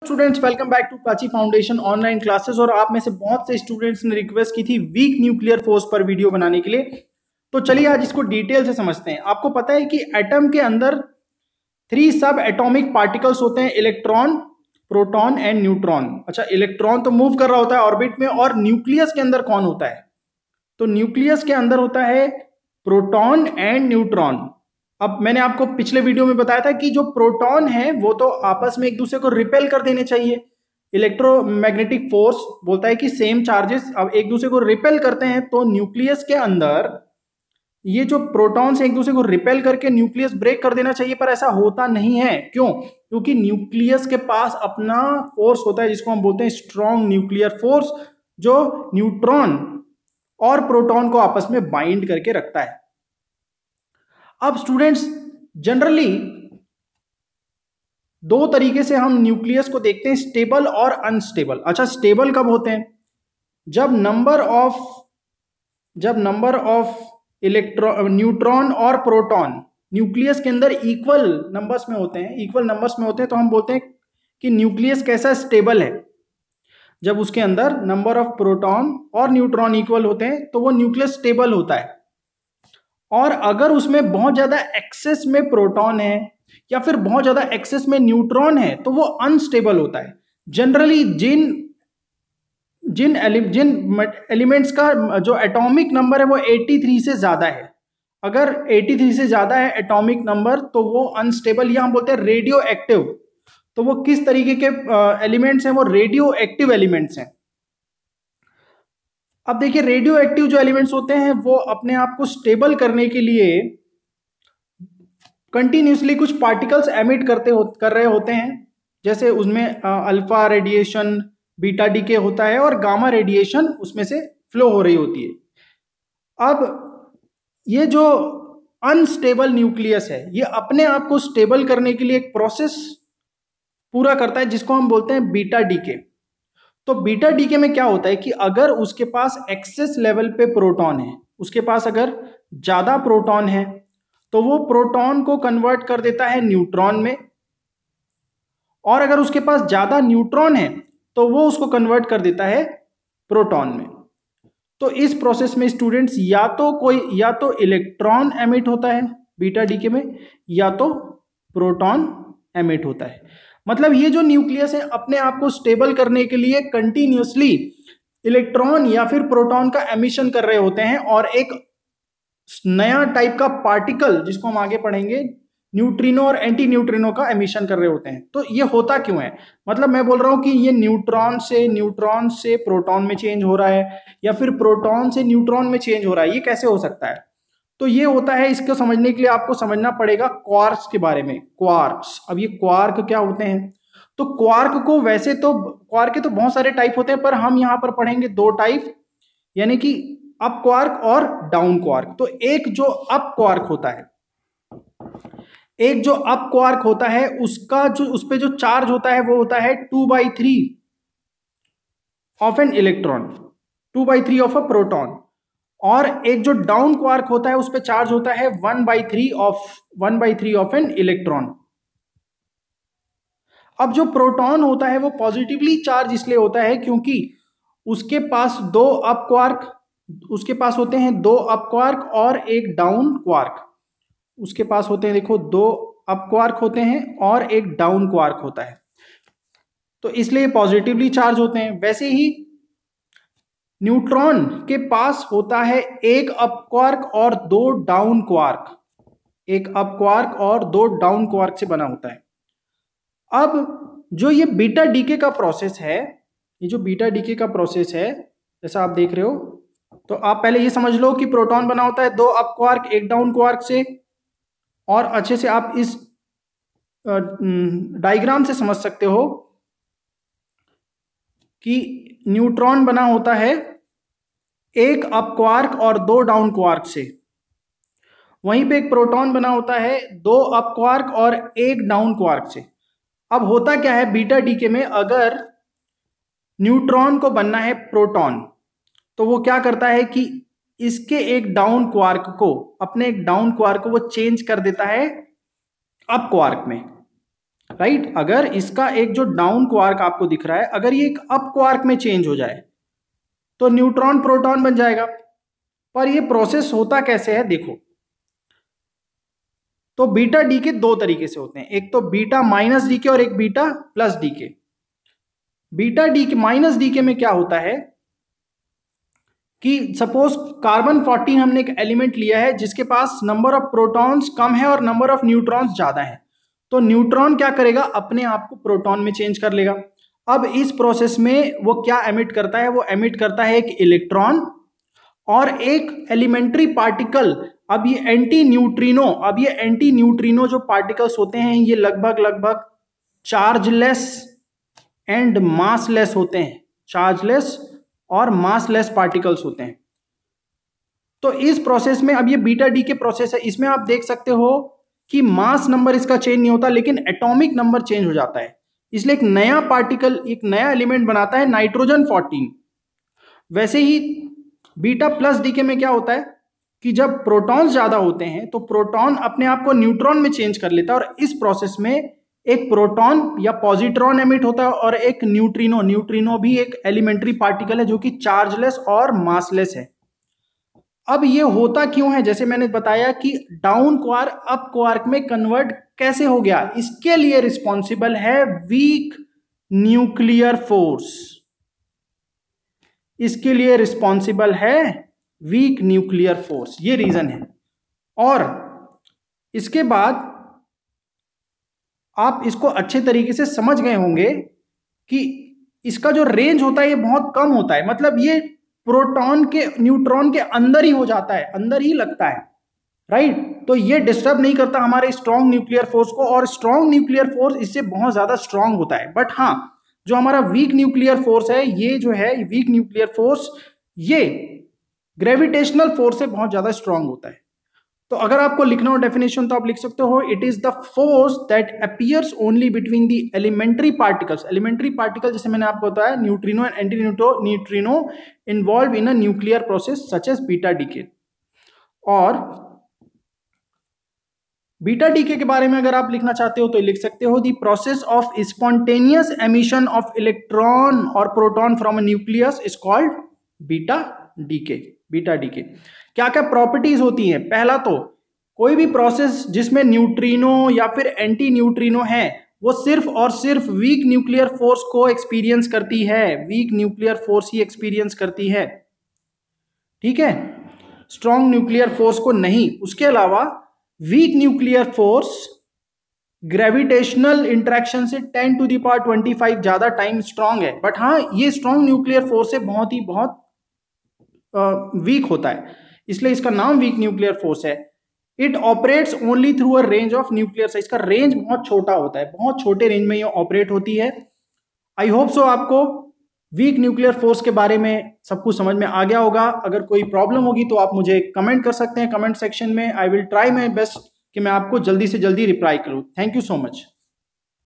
Students, welcome back to Prachi foundation online classes. और आप में से बहुत से स्टूडेंट्स ने रिक्वेस्ट की थी वीक न्यूक्लियर फोर्स पर वीडियो बनाने के लिए। तो चलिए आज इसको डिटेल से समझते हैं। आपको पता है कि एटम के अंदर 3 सब एटॉमिक पार्टिकल्स होते हैं, इलेक्ट्रॉन, प्रोटॉन एंड न्यूट्रॉन। अच्छा, इलेक्ट्रॉन तो मूव कर रहा होता है ऑर्बिट में, और न्यूक्लियस के अंदर कौन होता है? तो न्यूक्लियस के अंदर होता है प्रोटॉन एंड न्यूट्रॉन। अब मैंने आपको पिछले वीडियो में बताया था कि जो प्रोटॉन है वो तो आपस में एक दूसरे को रिपेल कर देने चाहिए। इलेक्ट्रोमैग्नेटिक फोर्स बोलता है कि सेम चार्जेस अब एक दूसरे को रिपेल करते हैं। तो न्यूक्लियस के अंदर ये जो प्रोटॉन्स एक दूसरे को रिपेल करके न्यूक्लियस ब्रेक कर देना चाहिए, पर ऐसा होता नहीं है। क्यों? क्योंकि न्यूक्लियस के पास अपना फोर्स होता है जिसको हम बोलते हैं स्ट्रॉन्ग न्यूक्लियर फोर्स, जो न्यूट्रॉन और प्रोटॉन को आपस में बाइंड करके रखता है। अब स्टूडेंट्स, जनरली 2 तरीके से हम न्यूक्लियस को देखते हैं, स्टेबल और अनस्टेबल। अच्छा, स्टेबल कब होते हैं? जब नंबर ऑफ न्यूट्रॉन और प्रोटॉन न्यूक्लियस के अंदर इक्वल नंबर्स में होते हैं, तो हम बोलते हैं कि न्यूक्लियस कैसा स्टेबल है। जब उसके अंदर नंबर ऑफ प्रोटॉन और न्यूट्रॉन इक्वल होते हैं तो वो न्यूक्लियस स्टेबल होता है। और अगर उसमें बहुत ज्यादा एक्सेस में प्रोटॉन है या फिर बहुत ज्यादा एक्सेस में न्यूट्रॉन है तो वो अनस्टेबल होता है। जनरली जिन एलिमेंट्स का जो एटॉमिक नंबर है वो 83 से ज्यादा है, अगर 83 से ज्यादा है एटॉमिक नंबर तो वो अनस्टेबल, या हम बोलते हैं रेडियो एक्टिव। तो वो किस तरीके के एलिमेंट्स हैं? वो रेडियो एक्टिव एलिमेंट्स हैं। अब देखिए, रेडियो एक्टिव जो एलिमेंट्स होते हैं वो अपने आप को स्टेबल करने के लिए कंटिन्यूसली कुछ पार्टिकल्स एमिट कर रहे होते हैं। जैसे उसमें अल्फा रेडिएशन, बीटा डीके होता है और गामा रेडिएशन उसमें से फ्लो हो रही होती है। अब ये जो अनस्टेबल न्यूक्लियस है ये अपने आप को स्टेबल करने के लिए एक प्रोसेस पूरा करता है जिसको हम बोलते हैं बीटा डीके। तो बीटा डीके में क्या होता है कि अगर उसके पास एक्सेस लेवल पे प्रोटॉन है, उसके पास अगर ज्यादा प्रोटॉन है तो वो प्रोटॉन को कन्वर्ट कर देता है न्यूट्रॉन में, और अगर उसके पास ज्यादा न्यूट्रॉन है तो वो उसको कन्वर्ट कर देता है प्रोटॉन में। तो इस प्रोसेस में स्टूडेंट्स या तो इलेक्ट्रॉन एमिट होता है बीटा डीके में, या तो प्रोटॉन एमिट होता है। मतलब ये जो न्यूक्लियस है अपने आप को स्टेबल करने के लिए कंटिन्यूसली इलेक्ट्रॉन या फिर प्रोटॉन का एमिशन कर रहे होते हैं, और एक नया टाइप का पार्टिकल जिसको हम आगे पढ़ेंगे न्यूट्रिनो और एंटी न्यूट्रिनो का एमिशन कर रहे होते हैं। तो ये होता क्यों है? मतलब मैं बोल रहा हूं कि ये न्यूट्रॉन से प्रोटॉन में चेंज हो रहा है या फिर प्रोटॉन से न्यूट्रॉन में चेंज हो रहा है, ये कैसे हो सकता है? तो ये होता है, इसको समझने के लिए आपको समझना पड़ेगा क्वार्क्स के बारे में। क्वार्क्स, अब ये क्वार्क क्या होते हैं? तो क्वार्क को वैसे तो क्वार्क के तो बहुत सारे टाइप होते हैं, पर हम यहां पर पढ़ेंगे 2 टाइप, यानी कि अप क्वार्क और डाउन क्वार्क। तो एक जो अप क्वार्क होता है उसका जो उस पे जो चार्ज होता है वो होता है 2/3 of an electron, 2/3 of a proton. और एक जो डाउन क्वार्क होता है उस पे चार्ज होता है 1/3 ऑफ एन इलेक्ट्रॉन। अब जो प्रोटॉन होता है वो पॉजिटिवली चार्ज इसलिए होता है क्योंकि उसके पास 2 अप क्वार्क, उसके पास होते हैं 2 अप क्वार्क और एक डाउन क्वार्क। उसके पास होते हैं, देखो, 2 अप क्वार्क होते हैं और एक डाउन क्वार्क होता है, तो इसलिए पॉजिटिवली चार्ज होते हैं। वैसे ही न्यूट्रॉन के पास होता है एक अप क्वार्क और 2 डाउन क्वार्क, एक अप क्वार्क और 2 डाउन क्वार्क से बना होता है। अब जो ये बीटा डीके का प्रोसेस है, जैसा आप देख रहे हो, तो आप पहले ये समझ लो कि प्रोटॉन बना होता है 2 अप क्वार्क एक डाउन क्वार्क से, और अच्छे से आप इस डायग्राम से समझ सकते हो कि न्यूट्रॉन बना होता है एक अप क्वार्क और 2 डाउन क्वार्क से, वहीं पे एक प्रोटॉन बना होता है 2 अप क्वार्क और 1 डाउन क्वार्क से। अब होता क्या है बीटा डीके में, अगर न्यूट्रॉन को बनना है प्रोटॉन तो वो क्या करता है कि इसके एक डाउन क्वार्क को वो चेंज कर देता है अप क्वार्क में। राइट। अगर इसका एक जो डाउन क्वार्क आपको दिख रहा है, अगर ये एक अप क्वार्क में चेंज हो जाए तो न्यूट्रॉन प्रोटॉन बन जाएगा। पर ये प्रोसेस होता कैसे है देखो, तो बीटा डीके दो तरीके से होते हैं, एक तो बीटा माइनस डीके और एक beta plus decay. Beta decay minus decay में क्या होता है कि सपोज कार्बन 14 हमने एक एलिमेंट लिया है जिसके पास नंबर ऑफ प्रोटॉन्स कम है और नंबर ऑफ न्यूट्रॉन्स ज्यादा है, तो न्यूट्रॉन क्या करेगा, अपने आप को प्रोटॉन में चेंज कर लेगा। अब इस प्रोसेस में वो क्या एमिट करता है, वो एमिट करता है एक इलेक्ट्रॉन और एक एलिमेंट्री पार्टिकल। अब ये एंटी न्यूट्रिनो जो पार्टिकल्स होते हैं ये लगभग चार्जलेस एंड मासलेस होते हैं, चार्जलेस और मासलेस पार्टिकल्स होते हैं। तो इस प्रोसेस में अब ये बीटा डी के प्रोसेस है, इसमें आप देख सकते हो कि मास नंबर इसका चेंज नहीं होता लेकिन एटॉमिक नंबर चेंज हो जाता है, इसलिए एक नया पार्टिकल, एक नया एलिमेंट बनाता है नाइट्रोजन 14। वैसे ही बीटा प्लस डीके में क्या होता है कि जब प्रोटॉन्स ज्यादा होते हैं तो प्रोटॉन अपने आप को न्यूट्रॉन में चेंज कर लेता है और इस प्रोसेस में एक प्रोटॉन या पॉजिट्रॉन एमिट होता है और एक न्यूट्रिनो भी एक एलिमेंट्री पार्टिकल है जो कि चार्जलेस और मासलेस है। अब ये होता क्यों है, जैसे मैंने बताया कि डाउन क्वार्क अप क्वार्क में कन्वर्ट कैसे हो गया, इसके लिए रिस्पॉन्सिबल है वीक न्यूक्लियर फोर्स। इसके लिए रिस्पॉन्सिबल है वीक न्यूक्लियर फोर्स, ये रीजन है। और इसके बाद आप इसको अच्छे तरीके से समझ गए होंगे कि इसका जो रेंज होता है ये बहुत कम होता है, मतलब ये प्रोटॉन के न्यूट्रॉन के अंदर ही हो जाता है, अंदर ही लगता है, राइट। तो ये डिस्टर्ब नहीं करता हमारे स्ट्रॉन्ग न्यूक्लियर फोर्स को, और स्ट्रॉन्ग न्यूक्लियर फोर्स इससे बहुत ज्यादा स्ट्रॉन्ग होता है। बट हाँ, जो हमारा वीक न्यूक्लियर फोर्स है, ये जो है वीक न्यूक्लियर फोर्स ये ग्रेविटेशनल फोर्स से बहुत ज्यादा स्ट्रॉन्ग होता है। तो अगर आपको लिखना हो डेफिनेशन तो आप लिख सकते हो, it is the force that appears only between the elementary particles. Elementary particle जैसे मैंने आपको बताया neutrino and anti neutrino involve in a nuclear process such as beta decay. और बीटा डीके के बारे में अगर आप लिखना चाहते हो तो लिख सकते हो the process of spontaneous emission of electron और proton from a nucleus is called beta decay. Beta decay क्या क्या प्रॉपर्टीज होती हैं, पहला तो कोई भी प्रोसेस जिसमें न्यूट्रिनो या फिर एंटी न्यूट्रिनो है वो सिर्फ और सिर्फ वीक न्यूक्लियर फोर्स को एक्सपीरियंस करती है, वीक न्यूक्लियर फोर्स ही एक्सपीरियंस करती है, ठीक है, स्ट्रॉन्ग न्यूक्लियर फोर्स को नहीं। उसके अलावा weak nuclear force gravitational interaction से 10⁻25 ज्यादा टाइम स्ट्रॉन्ग है, बट हाँ ये स्ट्रॉन्ग न्यूक्लियर फोर्स से बहुत वीक होता है, इसलिए इसका नाम वीक न्यूक्लियर फोर्स है। It operates only through a range of nuclear size, इसका रेंज बहुत छोटा होता है, बहुत छोटे रेंज में ये ऑपरेट होती है। आई होप सो आपको वीक न्यूक्लियर फोर्स के बारे में सब कुछ समझ में आ गया होगा। अगर कोई प्रॉब्लम होगी तो आप मुझे कमेंट कर सकते हैं कमेंट सेक्शन में। I will try my best कि मैं आपको जल्दी से जल्दी रिप्लाई करूं। Thank you so much.